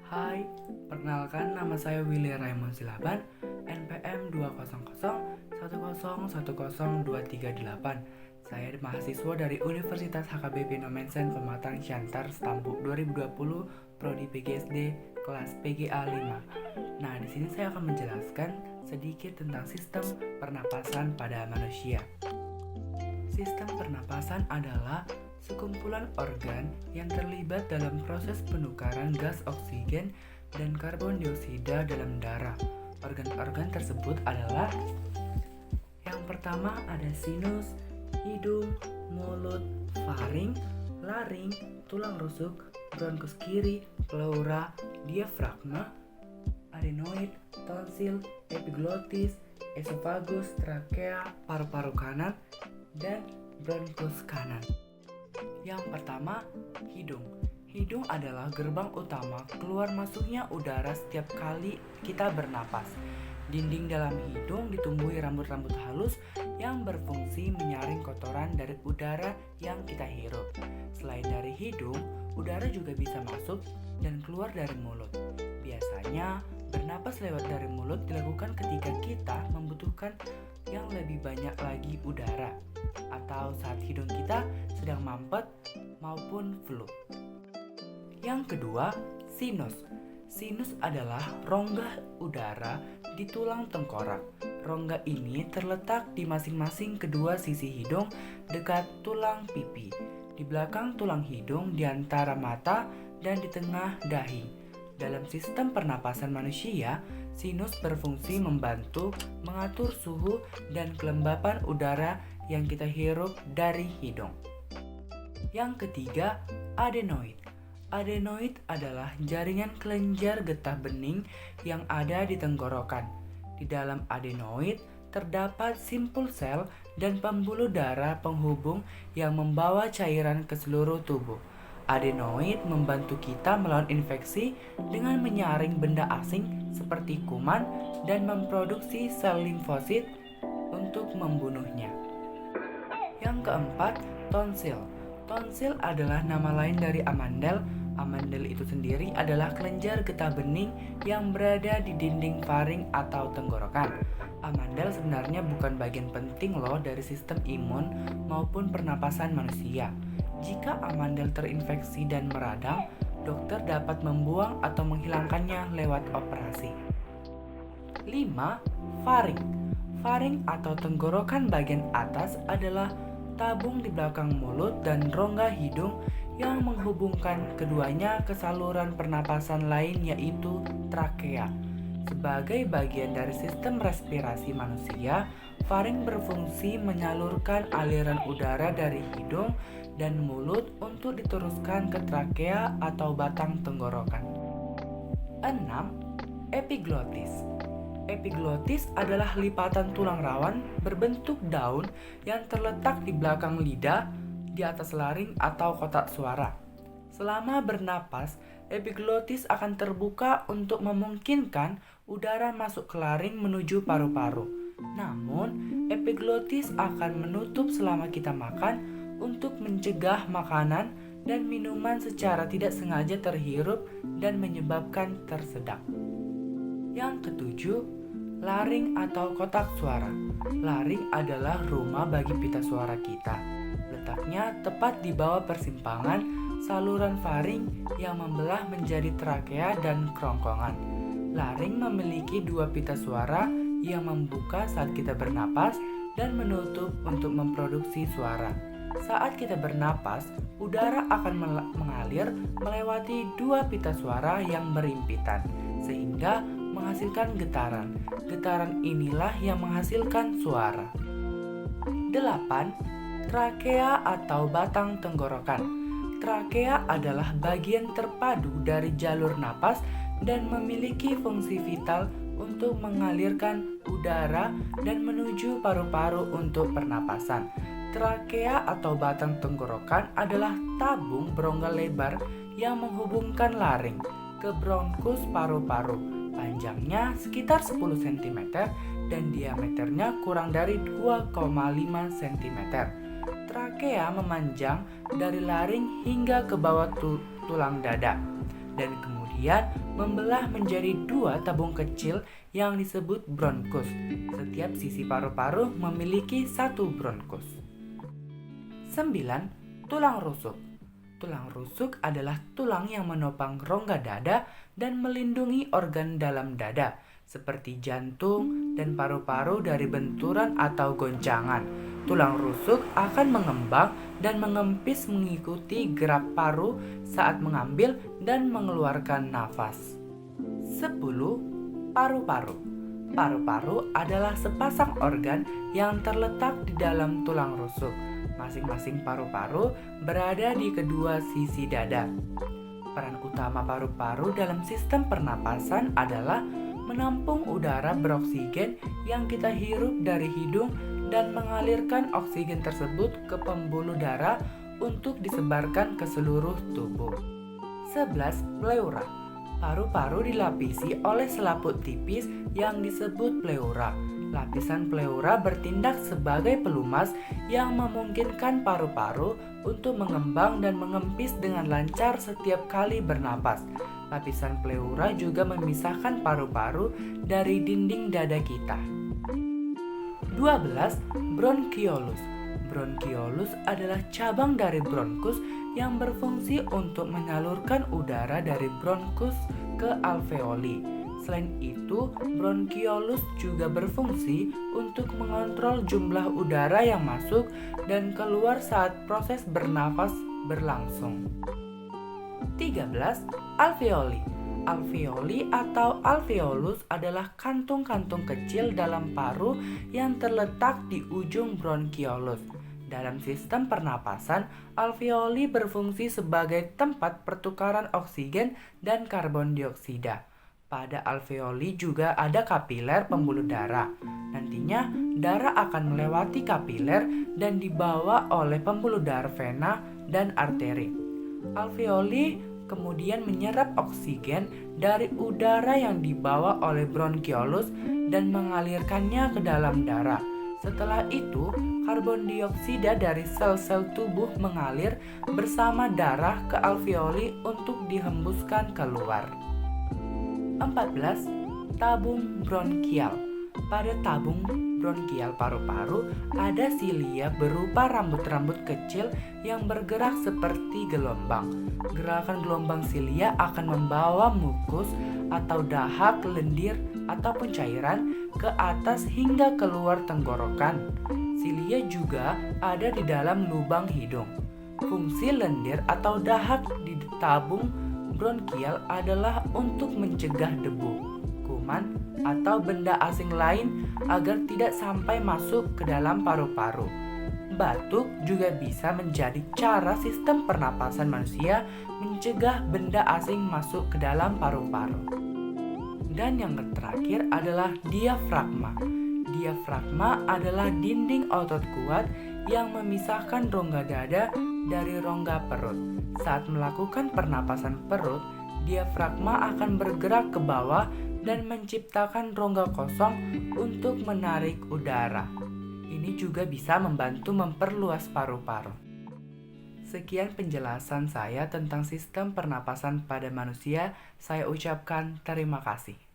Hai, perkenalkan nama saya Willy Raymond Silaban, NPM 20010102338. Saya mahasiswa dari Universitas HKBP Nomensen Pematang Siantar Stampu 2020, Prodi PGSD, kelas PGA 5. Nah, di sini saya akan menjelaskan sedikit tentang sistem pernapasan pada manusia. Sistem pernapasan adalah sekumpulan organ yang terlibat dalam proses penukaran gas oksigen dan karbon dioksida dalam darah. Organ-organ tersebut adalah yang pertama ada sinus, hidung, mulut, faring, laring, tulang rusuk, bronkus kiri, pleura, diafragma, adenoid, tonsil, epiglotis, esofagus, trakea, paru-paru kanan, dan bronkus kanan. Yang pertama, hidung. Hidung adalah gerbang utama keluar masuknya udara setiap kali kita bernapas. Dinding dalam hidung ditumbuhi rambut-rambut halus yang berfungsi menyaring kotoran dari udara yang kita hirup. Selain dari hidung, udara juga bisa masuk dan keluar dari mulut. Biasanya, bernapas lewat dari mulut dilakukan ketika kita membutuhkan yang lebih banyak lagi udara, atau saat hidung kita sedang mampet maupun flu. Yang kedua, sinus. Sinus adalah rongga udara di tulang tengkorak. Rongga ini terletak di masing-masing kedua sisi hidung dekat tulang pipi, di belakang tulang hidung, di antara mata, dan di tengah dahi. Dalam sistem pernapasan manusia, sinus berfungsi membantu mengatur suhu dan kelembapan udara yang kita hirup dari hidung. Yang ketiga, adenoid. Adenoid adalah jaringan kelenjar getah bening yang ada di tenggorokan. Di dalam adenoid terdapat simpul sel dan pembuluh darah penghubung yang membawa cairan ke seluruh tubuh. Adenoid membantu kita melawan infeksi dengan menyaring benda asing seperti kuman dan memproduksi sel limfosit untuk membunuhnya. Yang keempat, tonsil. Tonsil adalah nama lain dari amandel. Amandel itu sendiri adalah kelenjar getah bening yang berada di dinding faring atau tenggorokan. Amandel sebenarnya bukan bagian penting loh dari sistem imun maupun pernapasan manusia. Jika amandel terinfeksi dan meradang, dokter dapat membuang atau menghilangkannya lewat operasi. 5. Faring. Faring atau tenggorokan bagian atas adalah tabung di belakang mulut dan rongga hidung yang menghubungkan keduanya ke saluran pernapasan lain yaitu trakea. Sebagai bagian dari sistem respirasi manusia, faring berfungsi menyalurkan aliran udara dari hidung dan mulut untuk diteruskan ke trakea atau batang tenggorokan. 6. Epiglotis. Epiglotis adalah lipatan tulang rawan berbentuk daun yang terletak di belakang lidah, di atas laring atau kotak suara. Selama bernapas, epiglotis akan terbuka untuk memungkinkan udara masuk ke laring menuju paru-paru. Namun, epiglotis akan menutup selama kita makan untuk mencegah makanan dan minuman secara tidak sengaja terhirup dan menyebabkan tersedak. Yang ketujuh, laring atau kotak suara. Laring adalah rumah bagi pita suara kita. Letaknya tepat di bawah persimpangan saluran faring yang membelah menjadi trakea dan kerongkongan. Laring memiliki dua pita suara yang membuka saat kita bernapas dan menutup untuk memproduksi suara. Saat kita bernapas, udara akan mengalir melewati dua pita suara yang berimpitan, sehingga menghasilkan getaran. Getaran inilah yang menghasilkan suara. 8. Trakea atau batang tenggorokan. Trakea adalah bagian terpadu dari jalur napas dan memiliki fungsi vital untuk mengalirkan udara dan menuju paru-paru untuk pernapasan. Trakea atau batang tenggorokan adalah tabung berongga lebar yang menghubungkan laring ke bronkus paru-paru. Panjangnya sekitar 10 cm dan diameternya kurang dari 2,5 cm. Trakea memanjang dari laring hingga ke bawah tulang dada dan kemudian kemudian membelah menjadi 2 tabung kecil yang disebut bronkus. Setiap sisi paru-paru memiliki 1 bronkus. 9. Tulang rusuk. Tulang rusuk adalah tulang yang menopang rongga dada dan melindungi organ dalam dada, seperti jantung dan paru-paru dari benturan atau goncangan. Tulang rusuk akan mengembang dan mengempis mengikuti gerak paru saat mengambil dan mengeluarkan nafas. 10. Paru-paru. Paru-paru adalah sepasang organ yang terletak di dalam tulang rusuk. Masing-masing paru-paru berada di kedua sisi dada. Peran utama paru-paru dalam sistem pernapasan adalah menampung udara beroksigen yang kita hirup dari hidung dan mengalirkan oksigen tersebut ke pembuluh darah untuk disebarkan ke seluruh tubuh. 11. Pleura. Paru-paru dilapisi oleh selaput tipis yang disebut pleura. Lapisan pleura bertindak sebagai pelumas yang memungkinkan paru-paru untuk mengembang dan mengempis dengan lancar setiap kali bernapas. Lapisan pleura juga memisahkan paru-paru dari dinding dada kita. 12. Bronkiolus. Bronkiolus adalah cabang dari bronkus yang berfungsi untuk menyalurkan udara dari bronkus ke alveoli. Selain itu, bronkiolus juga berfungsi untuk mengontrol jumlah udara yang masuk dan keluar saat proses bernafas berlangsung. 13. Alveoli. Alveoli atau alveolus adalah kantung-kantung kecil dalam paru yang terletak di ujung bronkiolus. Dalam sistem pernapasan, alveoli berfungsi sebagai tempat pertukaran oksigen dan karbon dioksida. Pada alveoli juga ada kapiler pembuluh darah. Nantinya, darah akan melewati kapiler dan dibawa oleh pembuluh darah vena dan arteri. Alveoli kemudian menyerap oksigen dari udara yang dibawa oleh bronkiolus dan mengalirkannya ke dalam darah. Setelah itu, karbon dioksida dari sel-sel tubuh mengalir bersama darah ke alveoli untuk dihembuskan keluar. 14. Tabung bronkial. Pada tabung bronkial paru-paru ada silia berupa rambut-rambut kecil yang bergerak seperti gelombang. Gerakan gelombang silia akan membawa mukus atau dahak, lendir, ataupun cairan ke atas hingga keluar tenggorokan. Silia juga ada di dalam lubang hidung. Fungsi lendir atau dahak di tabung bronkial adalah untuk mencegah debu, kuman, atau benda asing lain agar tidak sampai masuk ke dalam paru-paru. Batuk juga bisa menjadi cara sistem pernapasan manusia mencegah benda asing masuk ke dalam paru-paru. Dan yang terakhir adalah diafragma. Diafragma adalah dinding otot kuat yang memisahkan rongga dada dari rongga perut. Saat melakukan pernapasan perut, diafragma akan bergerak ke bawah dan menciptakan rongga kosong untuk menarik udara. Ini juga bisa membantu memperluas paru-paru. Sekian penjelasan saya tentang sistem pernapasan pada manusia. Saya ucapkan terima kasih.